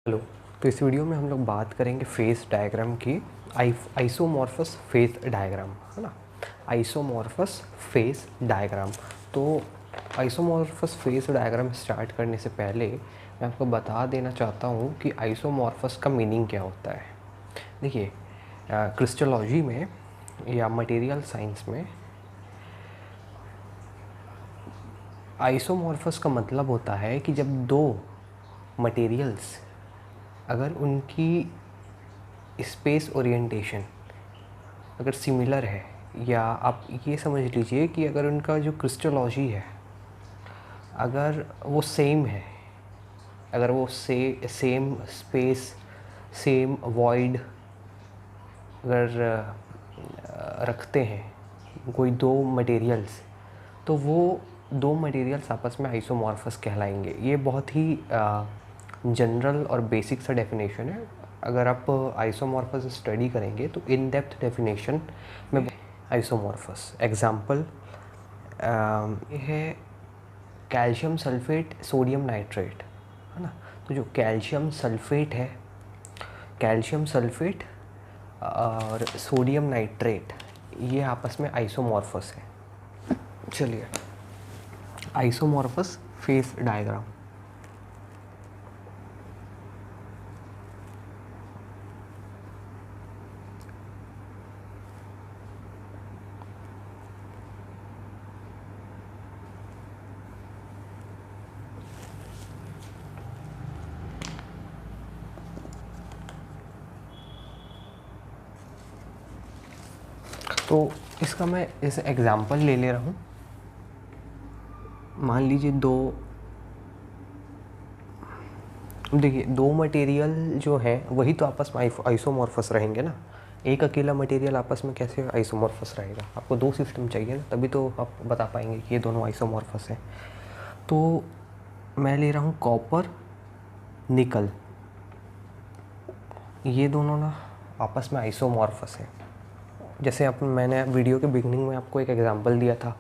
Hello. तो इस video में हम लोग बात करेंगे फेस डायग्राम की। आइसोमॉर्फस फेस डायग्राम, है ना। Isomorphous phase diagram. तो आइसोमॉर्फस फेस डायग्राम स्टार्ट करने से पहले मैं आपको बता देना चाहता हूँ कि आइसोमॉर्फस का मीनिंग क्या होता है। देखिए, क्रिस्टोलॉजी में या मटेरियल साइंस में आइसोमॉर्फस का मतलब होता है कि जब दो मटेरियल्स अगर उनकी स्पेस ओरिएंटेशन अगर सिमिलर है, या आप ये समझ लीजिए कि अगर उनका जो क्रिस्टोलॉजी है अगर वो सेम है, अगर वो सेम स्पेस, सेम वॉइड अगर रखते हैं कोई दो मटेरियल्स, तो वो दो मटेरियल्स आपस में आइसोमॉर्फस कहलाएंगे। ये बहुत ही जनरल और बेसिक सा डेफिनेशन है। अगर आप आइसोमॉर्फस स्टडी करेंगे तो इन डेप्थ डेफिनेशन में आइसोमॉर्फस एग्जांपल ये है कैल्शियम सल्फेट सोडियम नाइट्रेट, है ना। तो जो कैल्शियम सल्फेट है, कैल्शियम सल्फेट और सोडियम नाइट्रेट, ये आपस में आइसोमॉर्फस है। चलिए, आइसोमॉर्फस फेस डायग्राम। तो इसका मैं इस एग्जांपल ले रहा हूँ। मान लीजिए देखिए दो मटेरियल जो है वही तो आपस में आइसोमॉर्फस रहेंगे ना। एक अकेला मटेरियल आपस में कैसे आइसोमॉर्फस रहेगा? आपको दो सिस्टम चाहिए ना, तभी तो आप बता पाएंगे कि ये दोनों आइसोमॉर्फस हैं। तो मैं ले रहा हूँ कॉपर निकल, ये दोनों ना आपस में आइसोमॉर्फस हैं। जैसे मैंने वीडियो के बिगनिंग में आपको एक एग्जांपल दिया था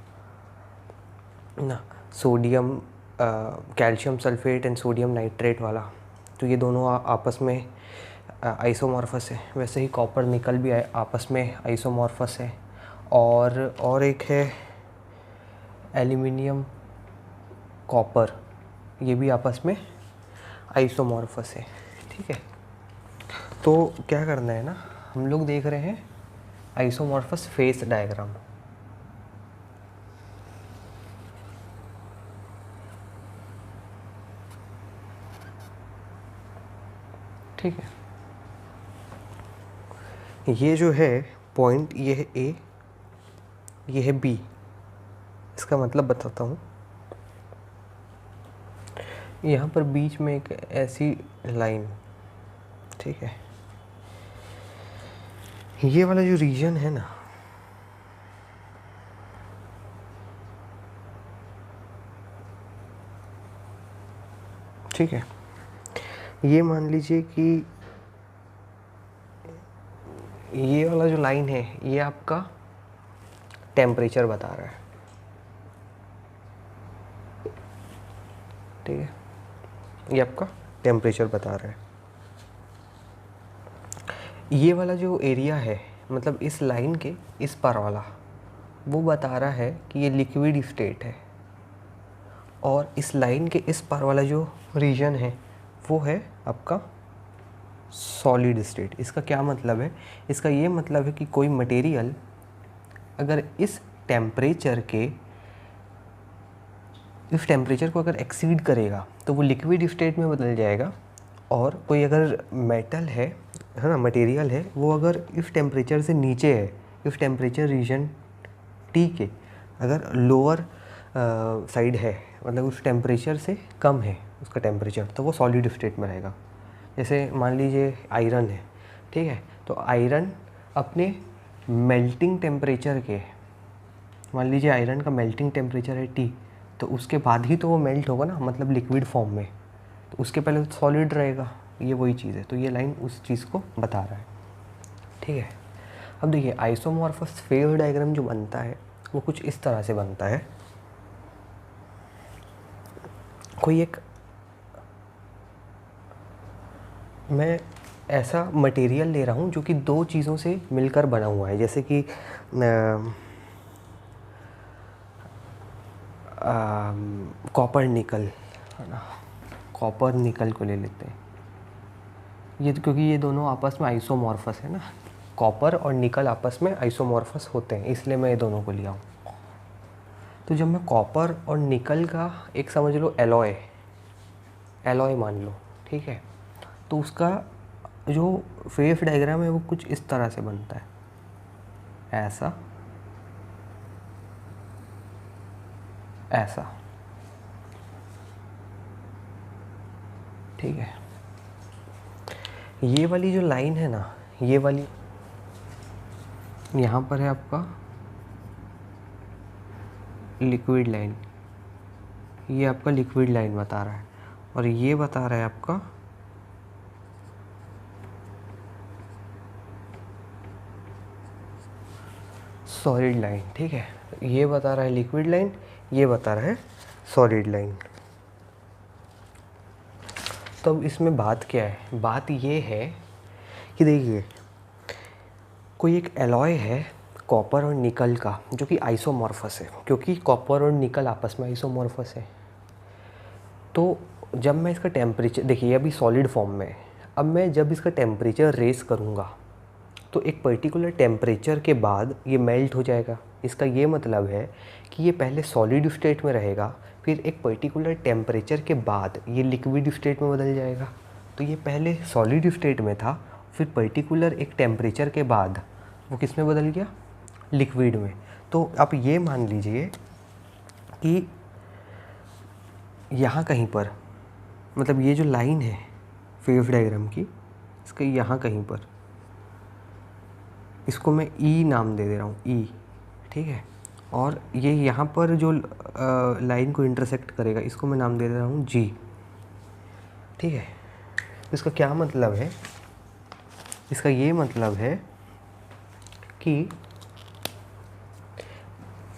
ना, sodium calcium sulphate and sodium nitrate वाला। तो ये दोनों आपस में आइसोमॉर्फस है। वैसे ही कॉपर निकल भी आपस में आइसोमॉर्फस है। और एक है एल्युमिनियम कॉपर, ये भी आपस में आइसोमॉर्फस है। ठीक है, तो क्या करना है ना, हम लोग देख रहे हैं आइसोमॉर्फस फेस डायग्राम। ठीक है, ये जो है पॉइंट, ये है ए, ये है बी। इसका मतलब बताता हूँ। यहाँ पर बीच में एक ऐसी लाइन, ठीक है, ये वाला जो रीजन है ना, ठीक है, ये मान लीजिए कि ये वाला जो लाइन है ये आपका टेम्परेचर बता रहा है। ठीक है, ये आपका टेम्परेचर बता रहा है। ये वाला जो एरिया है, मतलब इस लाइन के इस पार वाला, वो बता रहा है कि ये लिक्विड स्टेट है। और इस लाइन के इस पार वाला जो रीजन है वो है आपका सॉलिड स्टेट। इसका क्या मतलब है? इसका ये मतलब है कि कोई मटेरियल अगर इस टेम्परेचर को अगर एक्सीड करेगा तो वो लिक्विड स्टेट में बदल जाएगा। और कोई अगर मेटल है ना, मटेरियल है, वो अगर इस टेम्परेचर से नीचे है, इस टेम्परेचर रीजन टी के अगर लोअर साइड है, मतलब उस टेम्परेचर से कम है उसका टेम्परेचर, तो वो सॉलिड स्टेट में रहेगा। जैसे मान लीजिए आयरन है, ठीक है, तो आयरन अपने मेल्टिंग टेम्परेचर के, मान लीजिए आयरन का मेल्टिंग टेम्परेचर है टी, तो उसके बाद ही तो वो मेल्ट होगा ना, मतलब लिक्विड फॉर्म में। तो उसके पहले तो सॉलिड रहेगा। ये वही चीज़ है। तो ये लाइन उस चीज़ को बता रहा है। ठीक है, अब देखिए आइसोमॉर्फस फेस डायग्राम जो बनता है वो कुछ इस तरह से बनता है। कोई एक मैं ऐसा मटेरियल ले रहा हूँ जो कि दो चीज़ों से मिलकर बना हुआ है, जैसे कि कॉपर निकल, है ना, कॉपर निकल को ले लेते हैं। ये तो क्योंकि ये दोनों आपस में आइसोमॉर्फस है ना, कॉपर और निकल आपस में आइसोमॉर्फस होते हैं, इसलिए मैं ये दोनों को लिया हूँ। तो जब मैं कॉपर और निकल का एक समझ लो एलॉय मान लो, ठीक है, तो उसका जो फेस डायग्राम है वो कुछ इस तरह से बनता है, ऐसा ऐसा, ठीक है। ये वाली जो लाइन है ना, ये वाली यहाँ पर है आपका लिक्विड लाइन, ये आपका लिक्विड लाइन बता रहा है, और ये बता रहा है आपका सॉलिड लाइन, ठीक है। ये बता रहा है लिक्विड लाइन, ये बता रहा है सॉलिड लाइन। तो अब इसमें बात क्या है, बात ये है कि देखिए कोई एक एलॉय है कॉपर और निकल का जो कि आइसोमॉर्फस है, क्योंकि कॉपर और निकल आपस में आइसोमॉर्फस है। तो जब मैं इसका टेम्परेचर, देखिए अभी सॉलिड फॉर्म में है, अब मैं जब इसका टेम्परेचर रेस करूँगा तो एक पर्टिकुलर टेम्परेचर के बाद ये मेल्ट हो जाएगा। इसका ये मतलब है कि ये पहले सॉलिड स्टेट में रहेगा, फिर एक पर्टिकुलर टेम्परेचर के बाद ये लिक्विड स्टेट में बदल जाएगा। तो ये पहले सॉलिड स्टेट में था, फिर पर्टिकुलर एक टेम्परेचर के बाद वो किस में बदल गया, लिक्विड में। तो आप ये मान लीजिए कि यहाँ कहीं पर, मतलब ये जो लाइन है फेज डायग्राम की, इसके यहाँ कहीं पर, इसको मैं ई नाम दे रहा हूँ, ई, ठीक है। और ये यहाँ पर जो लाइन को इंटरसेक्ट करेगा इसको मैं नाम दे रहा हूँ जी, ठीक है। इसका क्या मतलब है, इसका ये मतलब है कि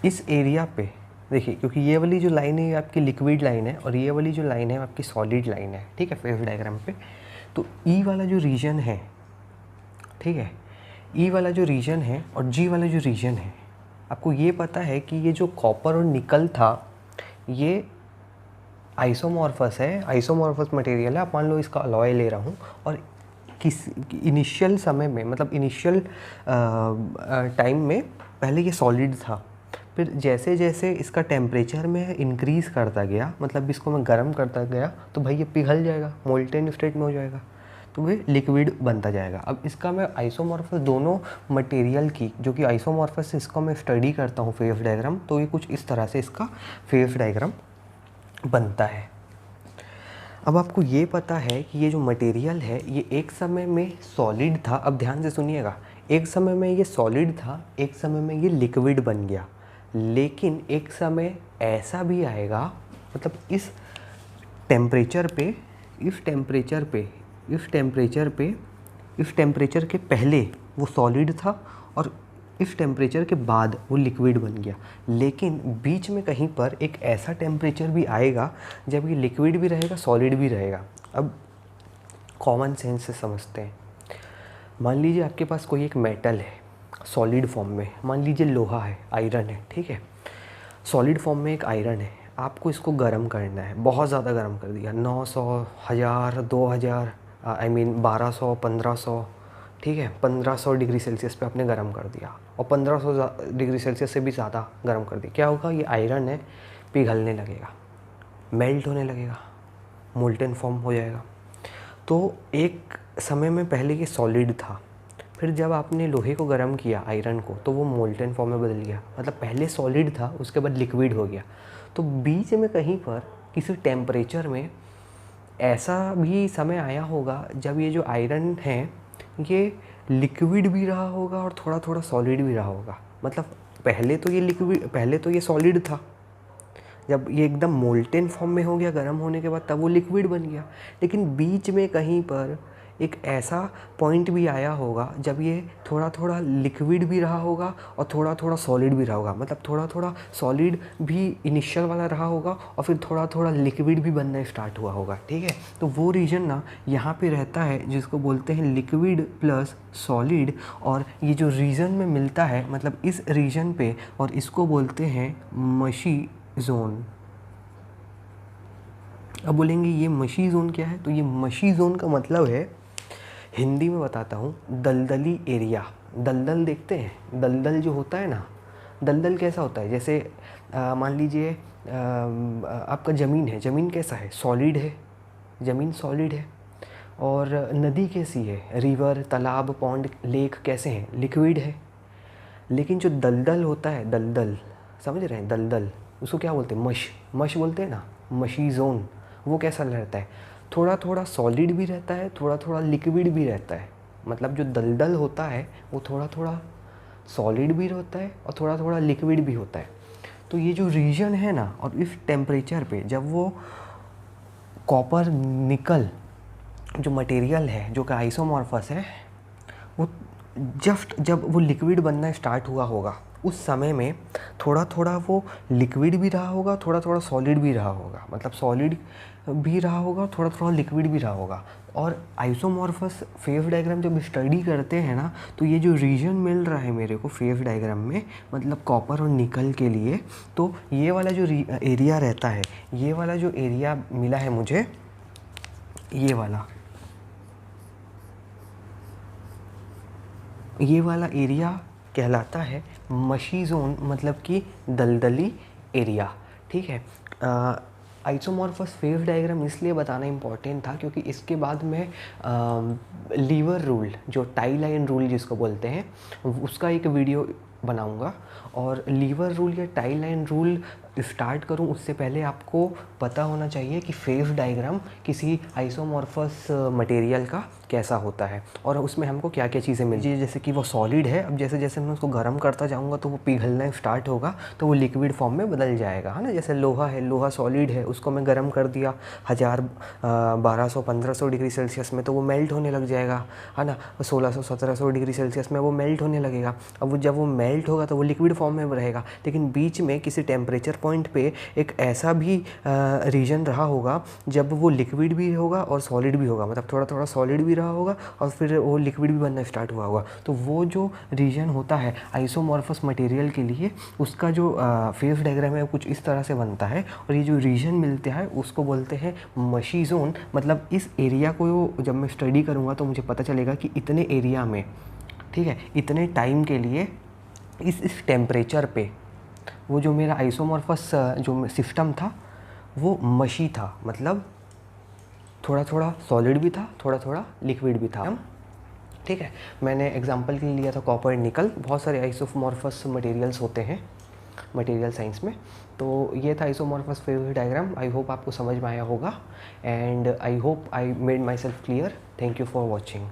इस एरिया पे देखिए, क्योंकि ये वाली जो लाइन है आपकी लिक्विड लाइन है और ये वाली जो लाइन है आपकी सॉलिड लाइन है, ठीक है, फेज डायग्राम पे। तो ई वाला जो रीजन है, ठीक है, ई वाला जो रीजन है और जी वाला जो रीजन है, आपको ये पता है कि ये जो कॉपर और निकल था ये आइसोमॉर्फस है, आइसोमॉर्फस मटेरियल है। आप मान लो इसका अलॉय ले रहा हूँ और किस इनिशियल समय में, मतलब इनिशियल टाइम में पहले ये सॉलिड था, फिर जैसे जैसे इसका टेम्परेचर में इंक्रीज़ करता गया, मतलब इसको मैं गर्म करता गया, तो भाई ये पिघल जाएगा, मोल्टेन स्टेट में हो जाएगा, तो वे लिक्विड बनता जाएगा। अब इसका मैं आइसोमॉर्फस दोनों मटेरियल की, जो कि आइसोमॉर्फस है, इसको मैं स्टडी करता हूँ फेज डायग्राम, तो ये कुछ इस तरह से इसका फेज डायग्राम बनता है। अब आपको ये पता है कि ये जो मटेरियल है ये एक समय में सॉलिड था। अब ध्यान से सुनिएगा, एक समय में ये सॉलिड था, एक समय में ये लिक्विड बन गया, लेकिन एक समय ऐसा भी आएगा, मतलब इस टेम्परेचर पे, इस टेम्परेचर के पहले वो सॉलिड था और इस टेम्परेचर के बाद वो लिक्विड बन गया, लेकिन बीच में कहीं पर एक ऐसा टेम्परेचर भी आएगा जब ये लिक्विड भी रहेगा, सॉलिड भी रहेगा। अब कॉमन सेंस से समझते हैं। मान लीजिए आपके पास कोई एक मेटल है सॉलिड फॉर्म में, मान लीजिए लोहा है, आयरन है, ठीक है, सॉलिड फॉर्म में एक आयरन है, आपको इसको गर्म करना है, बहुत ज़्यादा गर्म कर दिया, 900, 1000, 2000, आई मीन 1200, 1500, ठीक है, 1500 डिग्री सेल्सियस पे आपने गर्म कर दिया, और 1500 डिग्री सेल्सियस से भी ज़्यादा गर्म कर दिया, क्या होगा, ये आयरन है पिघलने लगेगा, मेल्ट होने लगेगा, मोल्टेन फॉर्म हो जाएगा। तो एक समय में पहले ये सॉलिड था, फिर जब आपने लोहे को गर्म किया, आयरन को, तो वो मोल्टेन फॉर्म में बदल गया, मतलब पहले सॉलिड था उसके बाद लिक्विड हो गया। तो बीच में कहीं पर किसी टेम्परेचर में ऐसा भी समय आया होगा जब ये जो आयरन है ये लिक्विड भी रहा होगा और थोड़ा थोड़ा सॉलिड भी रहा होगा। मतलब पहले तो ये सॉलिड था, जब ये एकदम मोल्टेन फॉर्म में हो गया गर्म होने के बाद, तब वो लिक्विड बन गया। लेकिन बीच में कहीं पर एक ऐसा पॉइंट भी आया होगा जब ये थोड़ा थोड़ा लिक्विड भी रहा होगा और थोड़ा थोड़ा सॉलिड भी रहा होगा, मतलब थोड़ा थोड़ा सॉलिड भी इनिशियल वाला रहा होगा और फिर थोड़ा थोड़ा लिक्विड भी बनना स्टार्ट हुआ होगा, ठीक है। तो वो रीजन ना यहाँ पे रहता है जिसको बोलते हैं लिक्विड प्लस सॉलिड, और ये जो रीजन में मिलता है मतलब इस रीजन पे, और इसको बोलते हैं मशी जोन। अब बोलेंगे ये मशी जोन क्या है, तो ये मशी जोन का मतलब है, हिंदी में बताता हूँ, दलदली एरिया। दलदल देखते हैं, दलदल जो होता है ना, दलदल कैसा होता है, जैसे मान लीजिए आपका ज़मीन है, ज़मीन कैसा है, सॉलिड है, ज़मीन सॉलिड है। और नदी कैसी है, रिवर, तालाब, पॉन्ड, लेक कैसे हैं, लिक्विड है। लेकिन जो दलदल होता है, दलदल समझ रहे हैं, दलदल उसको क्या बोलते हैं, मश बोलते हैं ना, मशी जोन। वो कैसा रहता है, थोड़ा थोड़ा सॉलिड भी रहता है, थोड़ा थोड़ा लिक्विड भी रहता है। मतलब जो दलदल होता है वो थोड़ा थोड़ा सॉलिड भी होता है और थोड़ा थोड़ा लिक्विड भी होता है। तो ये जो रीजन है ना, और इस टेम्परेचर पे जब वो कॉपर निकल जो मटेरियल है जो कि आइसोमॉर्फस है, वो जब वो लिक्विड बनना स्टार्ट हुआ होगा उस समय में थोड़ा थोड़ा वो लिक्विड भी रहा होगा, थोड़ा थोड़ा सॉलिड भी रहा होगा, मतलब सॉलिड भी रहा होगा, थोड़ा थोड़ा लिक्विड भी रहा होगा। और आइसोमॉर्फस फेज डायग्राम जब स्टडी करते हैं ना, तो ये जो रीजन मिल रहा है मेरे को फेज डायग्राम में, मतलब कॉपर और निकल के लिए, तो ये वाला जो एरिया रहता है, ये वाला जो एरिया मिला है मुझे, ये वाला एरिया कहलाता है मशी जोन, मतलब कि दलदली एरिया, ठीक है। आइसोमॉर्फस फेज डायग्राम इसलिए बताना इम्पॉर्टेंट था क्योंकि इसके बाद में लीवर रूल, जो टाई लाइन रूल जिसको बोलते हैं, उसका एक वीडियो बनाऊंगा। और लीवर रूल या टाई लाइन रूल स्टार्ट करूं उससे पहले आपको पता होना चाहिए कि फेज डायग्राम किसी आइसोमॉर्फस मटेरियल का कैसा होता है और उसमें हमको क्या क्या चीज़ें मिलती है। जैसे कि वो सॉलिड है, अब जैसे जैसे मैं उसको गर्म करता जाऊंगा तो वो पिघलना स्टार्ट होगा, तो वो लिक्विड फॉर्म में बदल जाएगा, है ना। जैसे लोहा है, लोहा सॉलिड है, उसको मैं गर्म कर दिया 1200-1500 डिग्री सेल्सियस में, तो वो मेल्ट होने लग जाएगा, है ना। 1600-1700 डिग्री सेल्सियस में वो मेल्ट होने लगेगा। अब वो जब वो मेल्ट होगा तो वो लिक्विड फॉर्म में रहेगा, लेकिन बीच में किसी टेम्परेचर पॉइंट पे एक ऐसा भी रीजन रहा होगा जब वो लिक्विड भी होगा और सॉलिड भी होगा, मतलब थोड़ा थोड़ा सॉलिड भी रहा होगा और फिर वो लिक्विड भी बनना स्टार्ट हुआ होगा। तो वो जो रीजन होता है आइसोमॉर्फस मटेरियल के लिए, उसका जो फेज डायग्राम है कुछ इस तरह से बनता है। और ये जो रीजन मिलता है उसको बोलते हैं मशी जोन। मतलब इस एरिया को जब मैं स्टडी करूँगा तो मुझे पता चलेगा कि इतने एरिया में, ठीक है, इतने टाइम के लिए इस टेम्परेचर पे वो जो मेरा आइसोमॉर्फस जो सिस्टम था वो मशी था, मतलब थोड़ा थोड़ा सॉलिड भी था, थोड़ा थोड़ा लिक्विड भी था, ठीक है। मैंने एग्जांपल के लिए लिया था कॉपर एंड निकल। बहुत सारे आइसोमॉर्फस मटेरियल्स होते हैं मटेरियल साइंस में। तो ये था isomorphous phase diagram. I hope आपको समझ में आया होगा and I hope I made my self clear. Thank you for watching.